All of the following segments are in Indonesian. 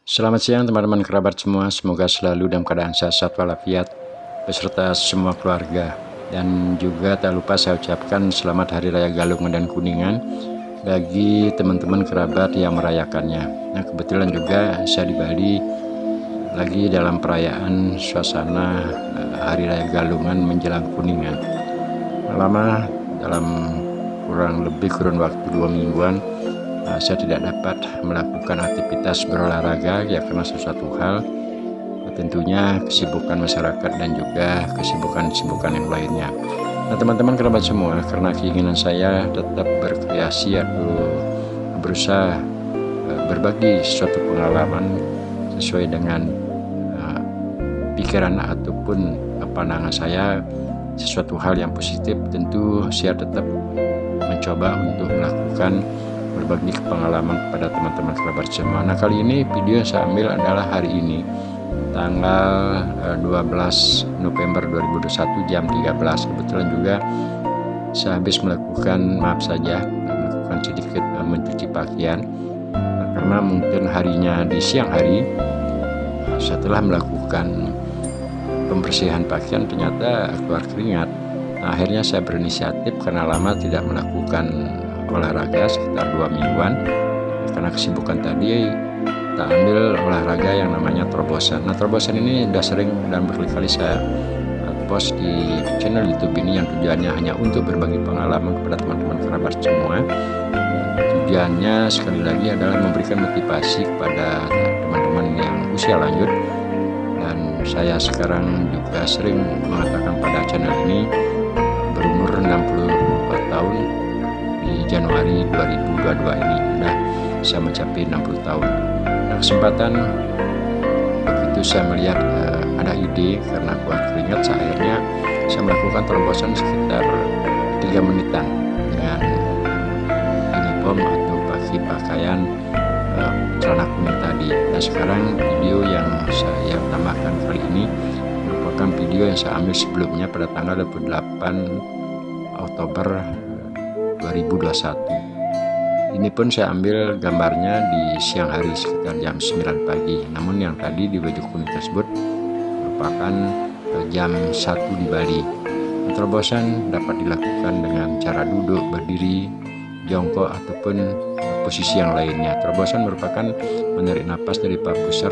Selamat siang teman-teman kerabat semua, semoga selalu dalam keadaan sehat walafiat beserta semua keluarga. Dan juga tak lupa saya ucapkan selamat Hari Raya Galungan dan Kuningan bagi teman-teman kerabat yang merayakannya. Nah, kebetulan juga saya di Bali lagi dalam perayaan suasana Hari Raya Galungan menjelang Kuningan. Lama dalam kurun waktu 2 mingguan saya tidak dapat melakukan aktivitas berolahraga ya karena sesuatu hal, tentunya kesibukan masyarakat dan juga kesibukan yang lainnya. Nah teman-teman kerabat semua, karena keinginan saya tetap berkreasi atau berusaha berbagi suatu pengalaman sesuai dengan pikiran ataupun pandangan saya, sesuatu hal yang positif, tentu saya tetap mencoba untuk melakukan berbagi pengalaman kepada teman-teman kerabat semua. Nah kali ini video yang saya ambil adalah hari ini tanggal 12 November 2021 jam 13. Kebetulan juga saya habis melakukan sedikit mencuci pakaian, karena mungkin harinya di siang hari setelah melakukan pembersihan pakaian ternyata keluar keringat. Nah, akhirnya saya berinisiatif karena lama tidak melakukan olahraga sekitar 2 mingguan karena kesibukan tadi, kita ambil olahraga yang namanya terobosan. Nah terobosan ini sudah sering dan berkali-kali saya post di channel YouTube ini, yang tujuannya hanya untuk berbagi pengalaman kepada teman-teman kerabat semua. Tujuannya sekali lagi adalah memberikan motivasi kepada teman-teman yang usia lanjut, dan saya sekarang juga sering mengatakan pada channel ini berumur 64 tahun di Januari 2022 ini sudah saya mencapai 60 tahun. Nah kesempatan begitu saya melihat ada ide karena kuat keringat, akhirnya saya melakukan terobosan sekitar 3 menitan dengan uniform atau pakai pakaian celana kuning tadi. Nah sekarang video yang saya tambahkan kali ini merupakan video yang saya ambil sebelumnya pada tanggal 28 Oktober 2021. Ini pun saya ambil gambarnya di siang hari sekitar jam 9 pagi. Namun yang tadi di baju kuning tersebut merupakan jam 1 di Bali. Terobosan dapat dilakukan dengan cara duduk, berdiri, jongkok ataupun posisi yang lainnya. Terobosan merupakan menarik napas dari paru pusar,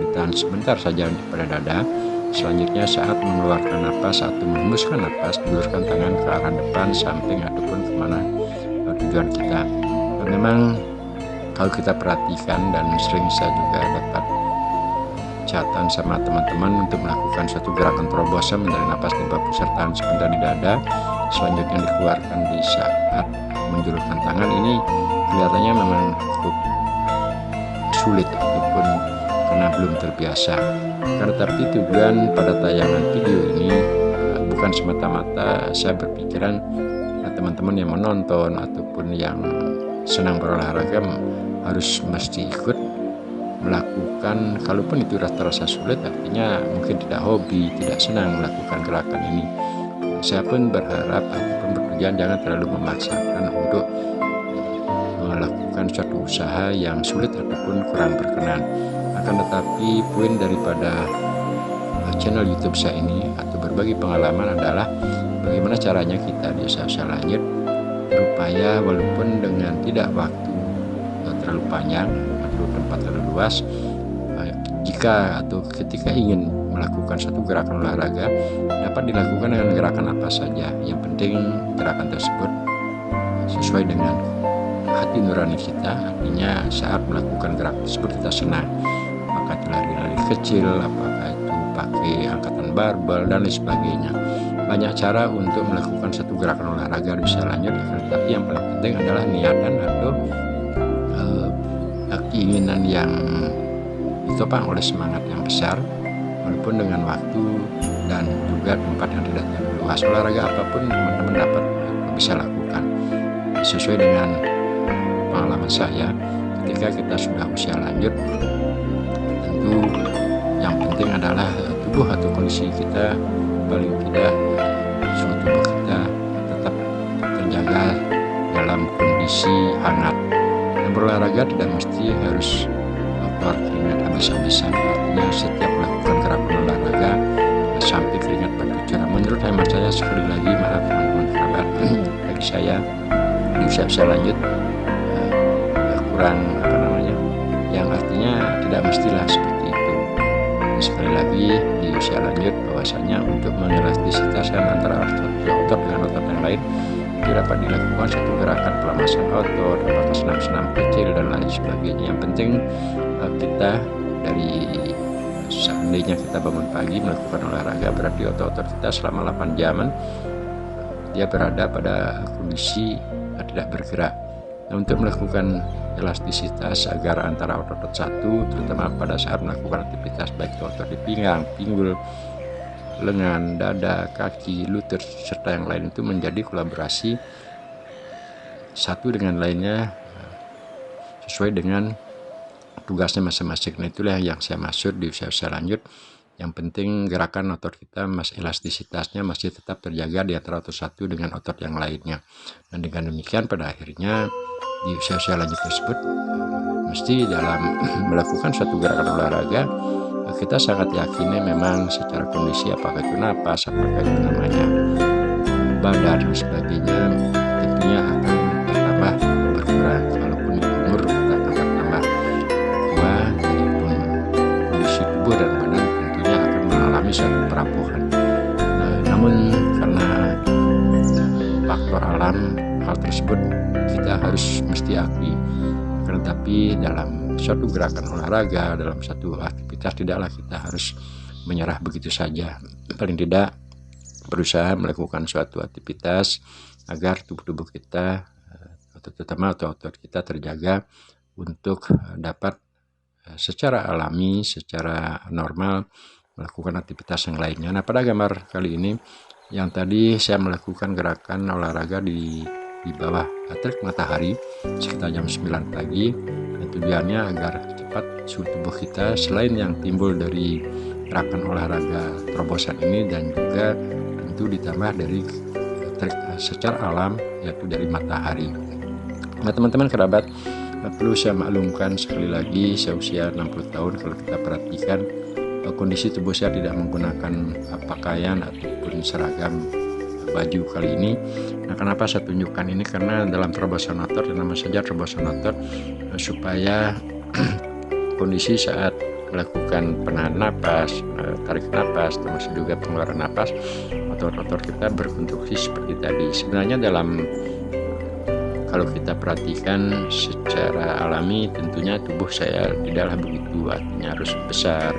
ditahan sebentar saja pada dada. Selanjutnya saat mengeluarkan napas atau menghembuskan napas, diluruskan tangan ke arah depan, samping ataupun kemana tujuan kita. Memang kalau kita perhatikan, dan sering saya juga dapat catatan sama teman-teman untuk melakukan suatu gerakan terobosan menarik napas di bawah pusar, tahan sebentar di dada, selanjutnya dikeluarkan di saat menjulurkan tangan. Ini kelihatannya memang cukup sulit ataupun karena belum terbiasa. Tetapi tujuan pada tayangan video ini bukan semata-mata saya berpikiran teman-teman yang menonton ataupun yang senang berolahraga harus mesti ikut melakukan. Kalaupun itu terasa sulit, artinya mungkin tidak hobi, tidak senang melakukan gerakan ini. Saya pun berharap ataupun bertujuan jangan terlalu memaksakan untuk melakukan suatu usaha yang sulit ataupun kurang berkenan. Akan tetapi poin daripada channel YouTube saya ini atau berbagi pengalaman adalah bagaimana caranya kita di usaha lanjut berupaya walaupun dengan tidak waktu terlalu panjang atau tempat terlalu luas, jika atau ketika ingin melakukan satu gerakan olahraga dapat dilakukan dengan gerakan apa saja. Yang penting gerakan tersebut sesuai dengan hati nurani kita, artinya saat melakukan gerakan tersebut kita senang. Apakah itu lari-lari kecil, apakah itu pakai angkatan barbel dan lain sebagainya. Banyak cara untuk melakukan satu gerakan olahraga bisa lanjut, tapi yang paling penting adalah niatan atau keinginan yang ditopang oleh semangat yang besar, walaupun dengan waktu dan juga tempat yang tidak terlalu luas. Olahraga apapun teman-teman dapat bisa lakukan sesuai dengan pengalaman saya. Ketika kita sudah usia lanjut, tentu yang penting adalah tubuh atau kondisi kita, paling tidak suhu tubuh kita tetap terjaga dalam kondisi hangat. Dan berolahraga tidak mesti harus keluar keringat habis-habisan, artinya setiap melakukan gerakan olahraga sampai keringat bercucuran. Menurut hemat saya, sekali lagi maaf teman-teman kerabat, bagi saya di usia lanjut kurang yang artinya tidak mestilah seperti itu. Dan sekali lagi di usia lanjut bahwasanya untuk mengelastisitasan antara otot dengan otot yang lain itu dapat dilakukan satu gerakan pelemasan otot, apakah senam-senam kecil dan lain sebagainya. Yang penting kita dari seandainya kita bangun pagi melakukan olahraga, berarti otot-otot kita selama 8 jam dia berada pada kondisi tidak bergerak. Nah, untuk melakukan elastisitas agar antara otot-otot satu, terutama pada saat melakukan aktivitas baik itu otot di pinggang, pinggul, lengan, dada, kaki, lutut, serta yang lain itu menjadi kolaborasi satu dengan lainnya sesuai dengan tugasnya masing-masing. Nah, itulah yang saya maksud di usia-usia lanjut. Yang penting gerakan otot kita elastisitasnya masih tetap terjaga di antara otot satu dengan otot yang lainnya. Dan dengan demikian pada akhirnya di usia-usia lanjut tersebut mesti dalam melakukan suatu gerakan olahraga kita sangat yakini memang secara kondisi, apakah itu napas, apakah itu namanya badan dan sebagainya, tentunya akan bertambah berkurang. Walaupun umur kita akan bertambah tua, pun kondisi tubuh dan badan tentunya akan mengalami suatu perapuhan. Namun karena faktor alam, hal tersebut kita harus mesti akui. Tetapi dalam suatu gerakan olahraga, dalam satu aktivitas, tidaklah kita harus menyerah begitu saja. Paling tidak berusaha melakukan suatu aktivitas agar tubuh kita, terutama otot-otot kita terjaga untuk dapat secara alami, secara normal melakukan aktivitas yang lainnya. Nah, pada gambar kali ini yang tadi saya melakukan gerakan olahraga di bawah terik matahari sekitar jam 9 pagi, dan tujuannya agar cepat suhu tubuh kita selain yang timbul dari gerakan olahraga terobosan ini, dan juga tentu ditambah dari terik secara alam yaitu dari matahari. Nah, teman-teman kerabat, perlu saya maklumkan sekali lagi, saya usia 60 tahun. Kalau kita perhatikan kondisi tubuh saya tidak menggunakan pakaian ataupun seragam baju kali ini. Nah, kenapa saya tunjukkan ini? Karena dalam terobosan otot, nama saja terobosan otot, supaya kondisi saat melakukan penahan napas, tarik napas, termasuk juga pengeluaran napas, otot-otot kita berkonstruksi seperti tadi. Sebenarnya kalau kita perhatikan secara alami, tentunya tubuh saya tidaklah begitu artinya harus besar,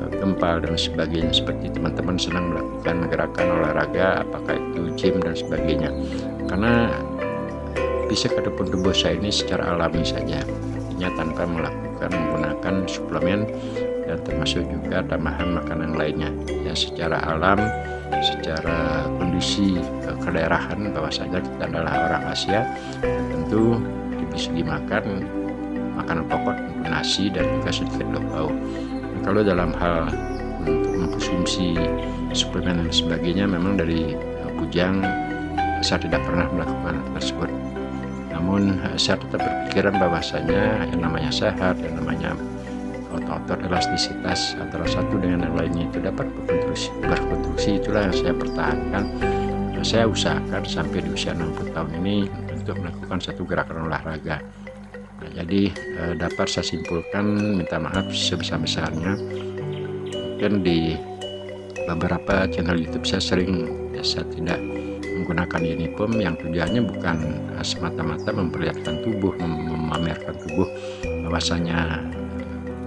gempal dan sebagainya seperti teman-teman senang melakukan gerakan olahraga, apakah itu gym dan sebagainya. Karena fisik ataupun tubuh saya ini secara alami saja, artinya tanpa menggunakan suplemen dan termasuk juga tambahan makanan lainnya. Ya, secara alam, secara kondisi kedaerahan bahwasanya kita adalah orang Asia, tentu bisa dimakan makanan pokok, nasi dan juga sedikit lauk pauk. Kalau dalam hal untuk mengkonsumsi suplemen dan sebagainya, memang dari bujang saya tidak pernah melakukan hal tersebut. Namun saya tetap berpikiran bahwasanya yang namanya sehat, yang namanya otot-otot elastisitas antara satu dengan yang lainnya itu dapat berkonstruksi. Itulah yang saya pertahankan. Saya usahakan sampai di usia 60 tahun ini untuk melakukan satu gerakan olahraga. Nah, jadi dapat saya simpulkan, minta maaf sebesar-besarnya. Mungkin di beberapa channel YouTube saya tidak menggunakan uniform yang tujuannya bukan semata-mata memperlihatkan tubuh, memamerkan tubuh, bahwasanya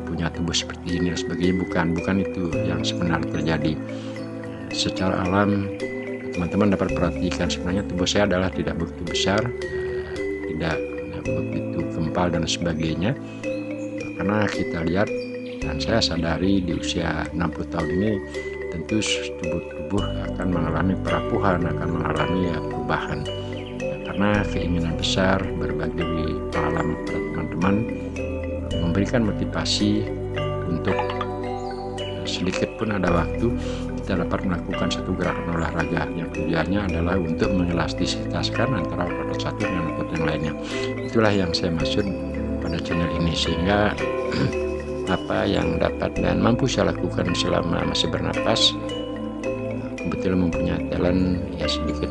punya tubuh seperti ini dan sebagainya. Bukan itu yang sebenarnya terjadi. Secara alam teman-teman dapat perhatikan, sebenarnya tubuh saya adalah tidak begitu besar, tidak begitu gempal dan sebagainya. Karena kita lihat dan saya sadari di usia 60 tahun ini tentu tubuh akan mengalami perapuhan, akan mengalami perubahan. Karena keinginan besar berbagi pengalaman pada teman-teman, memberikan motivasi untuk sedikit pun ada waktu kita dapat melakukan satu gerakan olahraga yang tujuannya adalah untuk mengelastistaskan antara otot satu dengan otot yang lainnya. Itulah yang saya maksud pada channel ini, sehingga apa yang dapat dan mampu saya lakukan selama masih bernapas, kebetulan mempunyai talent ya sedikit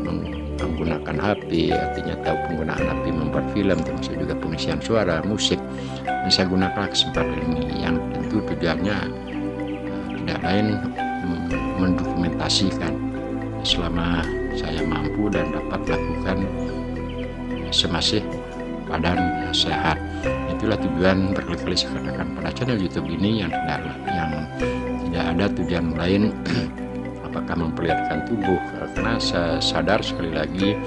menggunakan HP, artinya tahu penggunaan HP membuat film, termasuk juga pengisian suara, musik, dan saya gunakan kesempatan ini yang tentu tujuannya tidak lain mendokumentasikan selama saya mampu dan dapat lakukan semasih badan sehat. Itulah tujuan berkali-kali saya katakan pada channel YouTube ini, yang tidak ada tujuan lain apakah memperlihatkan tubuh, karena saya sadar sekali lagi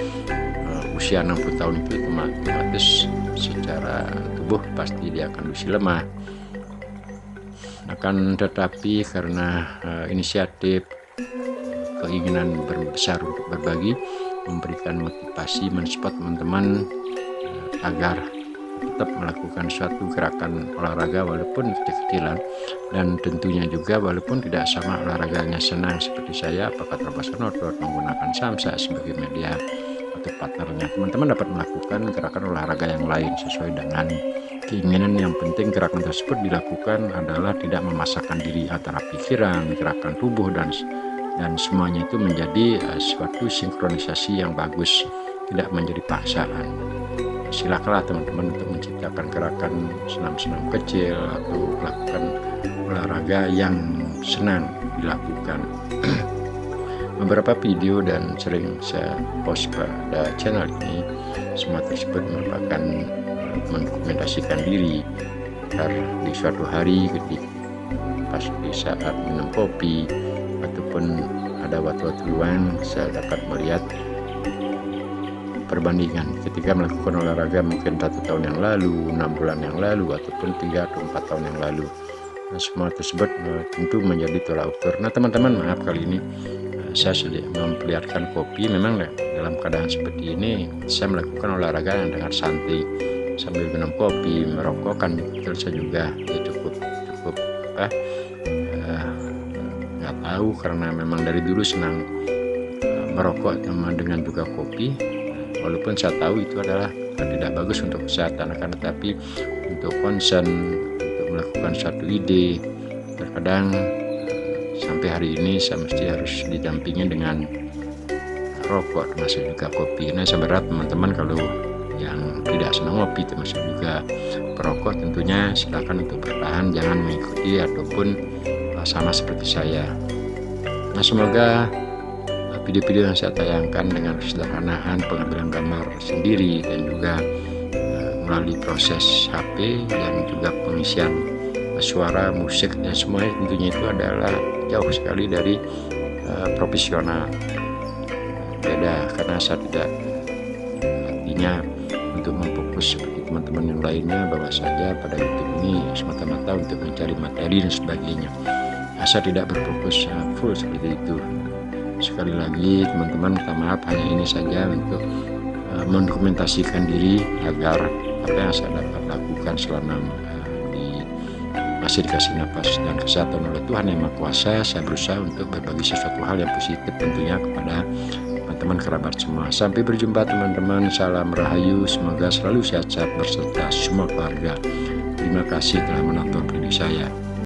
usia 60 tahun itu otomatis secara tubuh pasti dia akan usia lemah. Akan tetapi karena inisiatif, keinginan besar untuk berbagi, memberikan motivasi, mensupport teman-teman agar tetap melakukan suatu gerakan olahraga walaupun kecil-kecilan, dan tentunya juga walaupun tidak sama olahraganya senang seperti saya, apakah terbasar otot menggunakan samsa sebagai media atau partnernya, teman-teman dapat melakukan gerakan olahraga yang lain sesuai dengan keinginan. Yang penting gerakan tersebut dilakukan adalah tidak memasakkan diri antara pikiran, gerakan tubuh, dan semuanya itu menjadi suatu sinkronisasi yang bagus, tidak menjadi paksaan. Silakanlah teman-teman untuk menciptakan gerakan senam-senam kecil atau melakukan olahraga yang senang dilakukan. Beberapa video dan sering saya post pada channel ini, semua tersebut merupakan mendokumentasikan diri agar di suatu hari pas di saat minum kopi ataupun ada waktu-waktu luang saya dapat melihat perbandingan ketika melakukan olahraga mungkin 1 tahun yang lalu, 6 bulan yang lalu, ataupun 3 atau 4 tahun yang lalu. Nah, semua tersebut tentu menjadi tolak ukur. Nah teman-teman, maaf kali ini saya sudah memperlihatkan kopi. Memang dalam keadaan seperti ini saya melakukan olahraga yang dengan santai sambil minum kopi, merokok kan betul saya juga ya cukup nggak tahu, karena memang dari dulu senang merokok dengan juga kopi. Walaupun saya tahu itu adalah tidak bagus untuk kesehatan, akan tetapi untuk concern, untuk melakukan suatu ide, terkadang sampai hari ini saya mesti harus didampingi dengan rokok, termasuk juga kopi. Nah saya berharap teman-teman kalau yang tidak senang kopi, termasuk juga perokok, tentunya silakan untuk bertahan, jangan mengikuti ataupun sama seperti saya. Nah semoga video-video yang saya tayangkan dengan kesederhanaan pengambilan gambar sendiri dan juga melalui proses HP dan juga pengisian suara, musik, dan semuanya tentunya itu adalah jauh sekali dari profesional. Beda karena saya tidak artinya untuk memfokus seperti teman-teman yang lainnya bahwa saja pada YouTube ini semata-mata untuk mencari materi dan sebagainya. Saya tidak berfokus full seperti itu. Sekali lagi teman-teman, minta maaf, hanya ini saja untuk mendokumentasikan diri agar apa yang saya dapat lakukan selama masih dikasih nafas dan kesehatan oleh Tuhan Yang Maha Kuasa, saya berusaha untuk berbagi sesuatu hal yang positif tentunya kepada teman-teman kerabat semua. Sampai berjumpa teman-teman, salam rahayu, semoga selalu sehat-sehat berserta semua keluarga. Terima kasih telah menonton video saya.